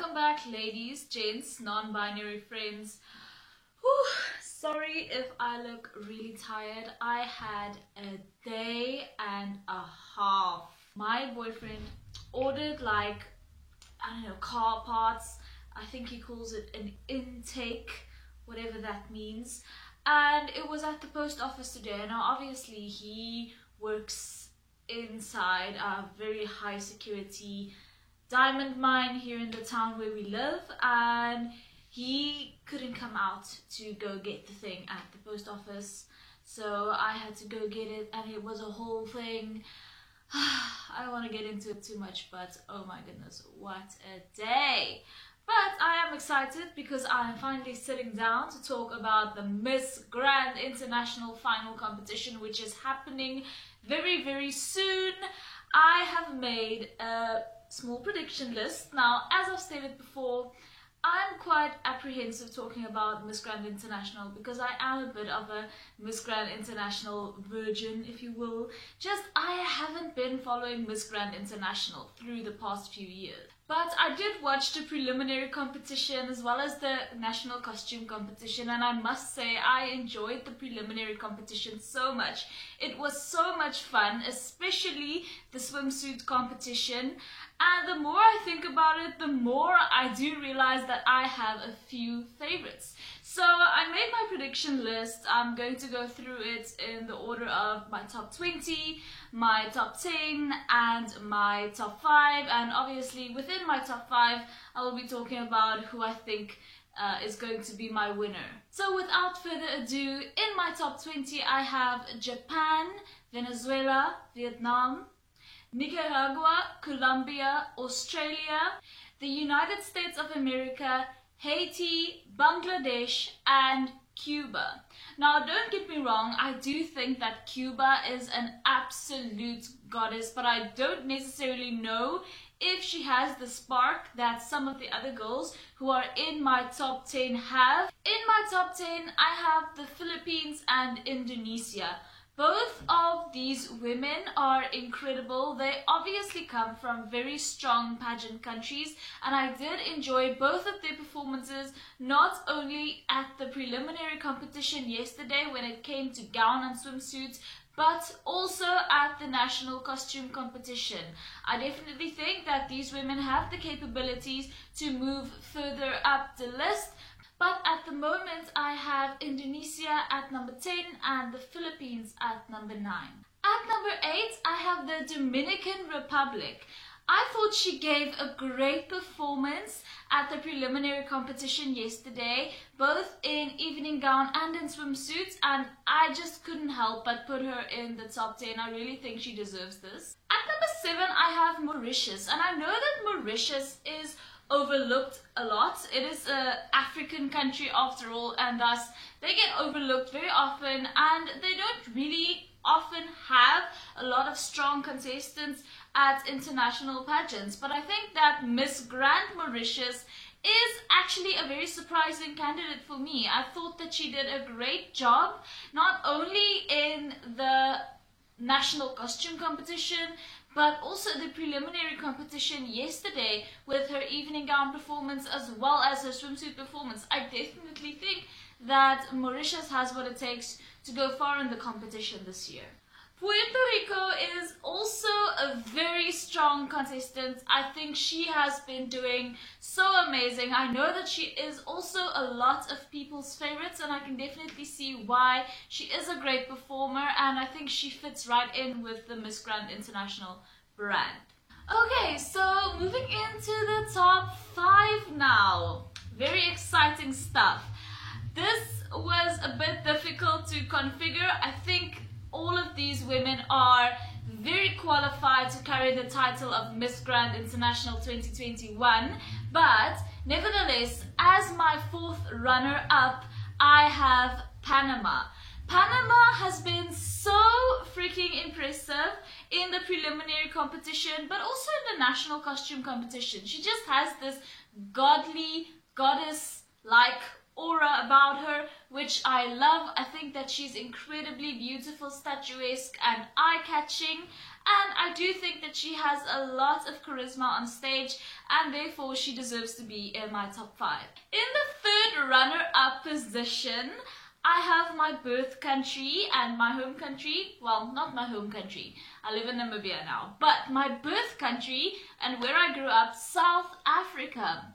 Welcome back, ladies, gents, non-binary friends. Whew, sorry if I look really tired. I had a day and a half. My boyfriend ordered I don't know, car parts. I think he calls it an intake, whatever that means. And it was at the post office today. Now obviously he works inside a very high security diamond mine here in the town where we live, and he couldn't come out to go get the thing at the post office, so I had to go get it, and it was a whole thing. I don't want to get into it too much, but oh my goodness, what a day. But I am excited because I am finally sitting down to talk about the Miss Grand International Final Competition, which is happening very, very soon. I have made a small prediction list. Now, as I've stated before, I'm quite apprehensive talking about Miss Grand International because I am a bit of a Miss Grand International virgin, if you will. I haven't been following Miss Grand International through the past few years. But I did watch the preliminary competition as well as the national costume competition, and I must say I enjoyed the preliminary competition so much. It was so much fun, especially the swimsuit competition. And the more I think about it, the more I do realize that I have a few favorites. So I made my prediction list. I'm going to go through it in the order of my top 20, my top 10, and my top 5. And obviously within my top 5, I will be talking about who I think is going to be my winner. So without further ado, in my top 20, I have Japan, Venezuela, Vietnam, Nicaragua, Colombia, Australia, the United States of America, Haiti, Bangladesh, and Cuba. Now, don't get me wrong, I do think that Cuba is an absolute goddess, but I don't necessarily know if she has the spark that some of the other girls who are in my top 10 have. In my top 10, I have the Philippines and Indonesia. Both of these women are incredible. They obviously come from very strong pageant countries, and I did enjoy both of their performances, not only at the preliminary competition yesterday when it came to gown and swimsuits, but also at the national costume competition. I definitely think that these women have the capabilities to move further up the list. But at the moment, I have Indonesia at number 10 and the Philippines at number 9. At number 8, I have the Dominican Republic. I thought she gave a great performance at the preliminary competition yesterday, both in evening gown and in swimsuits, and I just couldn't help but put her in the top 10. I really think she deserves this. At number 7, I have Mauritius, and I know that Mauritius is overlooked a lot. It is an African country after all, and thus they get overlooked very often, and they don't really often have a lot of strong contestants at international pageants. But I think that Miss Grand Mauritius is actually a very surprising candidate for me. I thought that she did a great job, not only in the national costume competition, but also the preliminary competition yesterday with her evening gown performance as well as her swimsuit performance. I definitely think that Mauritius has what it takes to go far in the competition this year. Puerto Rico is also a very strong contestant. I think she has been doing so amazing. I know that she is also a lot of people's favorites, and I can definitely see why. She is a great performer, and I think she fits right in with the Miss Grand International brand. Okay, so moving into the top 5 now. Very exciting stuff. This was a bit difficult to configure. I think all of these women are very qualified to carry the title of Miss Grand International 2021, but nevertheless, as my 4th runner-up, I have Panama. Panama has been so freaking impressive in the preliminary competition, but also in the national costume competition. She just has this godly, goddess-like aura about her, which I love. I think that she's incredibly beautiful, statuesque, and eye-catching, and I do think that she has a lot of charisma on stage, and therefore she deserves to be in my top 5. In the third runner-up position, I have my birth country and my home country. Well, not my home country. I live in Namibia now. But my birth country and where I grew up, South Africa.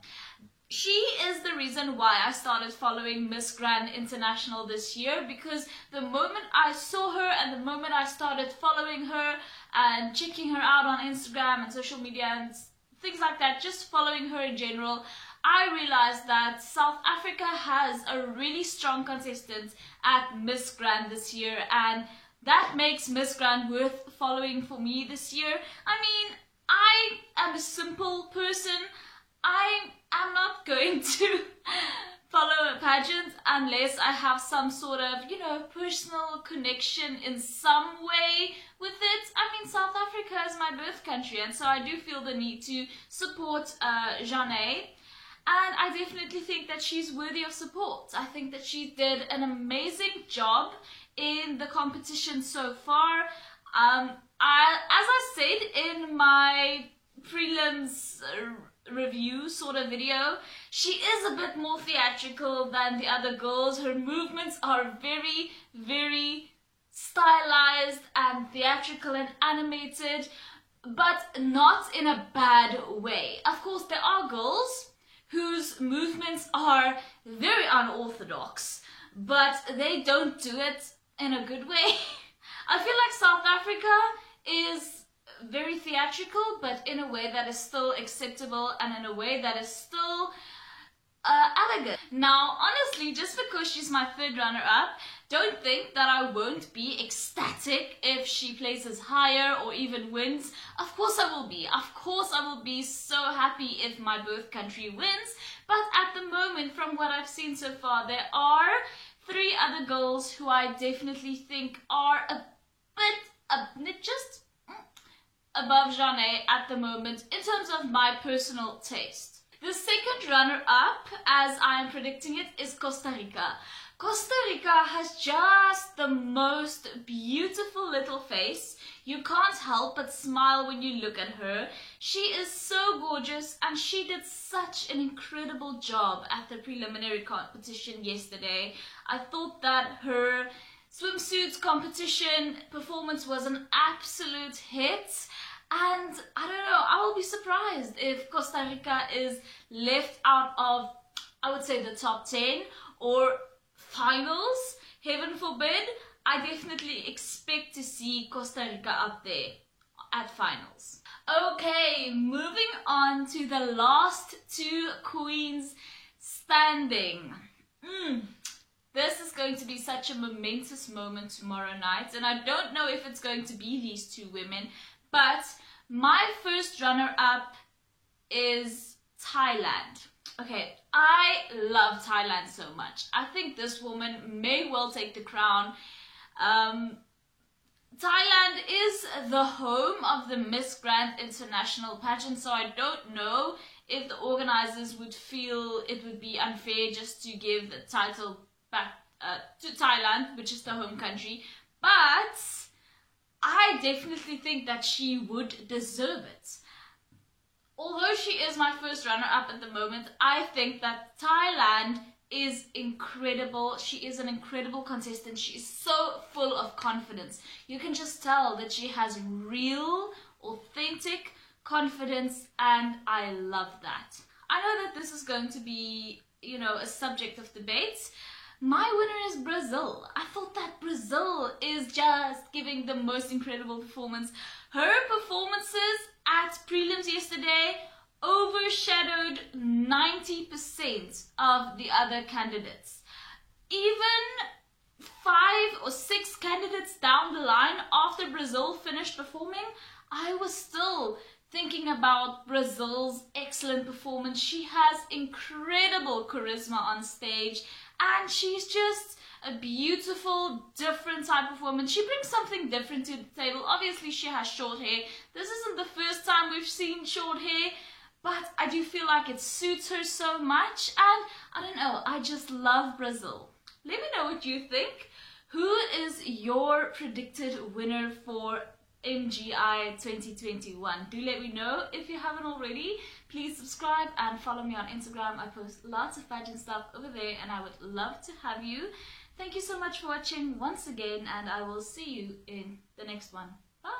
She is the reason why I started following Miss Grand International this year, because the moment I saw her and the moment I started following her and checking her out on Instagram and social media and things like that, just following her in general, I realized that South Africa has a really strong contestant at Miss Grand this year, and that makes Miss Grand worth following for me this year. I mean, I am a simple person. I am not going to follow a pageant unless I have some sort of, you know, personal connection in some way with it. I mean, South Africa is my birth country, and so I do feel the need to support Janae. And I definitely think that she's worthy of support. I think that she did an amazing job in the competition so far. As I said in my prelims review sort of video, she is a bit more theatrical than the other girls. Her movements are very, very stylized and theatrical and animated, but not in a bad way. Of course, there are girls whose movements are very unorthodox, but they don't do it in a good way. I feel like South Africa is very theatrical, but in a way that is still acceptable and in a way that is still elegant. Now, honestly, just because she's my third runner-up, don't think that I won't be ecstatic if she places higher or even wins. Of course I will be. Of course I will be so happy if my birth country wins. But at the moment, from what I've seen so far, there are 3 other girls who I definitely think are a bit, just above Janae at the moment in terms of my personal taste. The second runner-up, as I am predicting it, is Costa Rica. Costa Rica has just the most beautiful little face. You can't help but smile when you look at her. She is so gorgeous, and she did such an incredible job at the preliminary competition yesterday. I thought that her swimsuit competition performance was an absolute hit. And I don't know, I will be surprised if Costa Rica is left out of, I would say, the top 10 or finals. Heaven forbid. I definitely expect to see Costa Rica up there at finals. Okay, moving on to the last 2 queens standing. This is going to be such a momentous moment tomorrow night, and I don't know if it's going to be these 2 women. But my first runner-up is Thailand. Okay, I love Thailand so much. I think this woman may well take the crown. Thailand is the home of the Miss Grand International pageant, so I don't know if the organizers would feel it would be unfair just to give the title back to Thailand, which is the home country. But I definitely think that she would deserve it. Although she is my first runner-up at the moment, I think that Thailand is incredible. She is an incredible contestant. She is so full of confidence. You can just tell that she has real, authentic confidence, and I love that. I know that this is going to be, you know, a subject of debate. My winner is Brazil. I thought that Brazil is just giving the most incredible performance. Her performances at prelims yesterday overshadowed 90% of the other candidates. Even 5 or 6 candidates down the line after Brazil finished performing, I was still thinking about Brazil's excellent performance. She has incredible charisma on stage, and she's just a beautiful, different type of woman. She brings something different to the table. Obviously, she has short hair. This isn't the first time we've seen short hair, but I do feel like it suits her so much, and I don't know, I just love Brazil. Let me know what you think. Who is your predicted winner for MGI 2021. Do let me know if you haven't already. Please subscribe and follow me on Instagram. I post lots of pageant stuff over there and I would love to have you. Thank you so much for watching once again, and I will see you in the next one. Bye!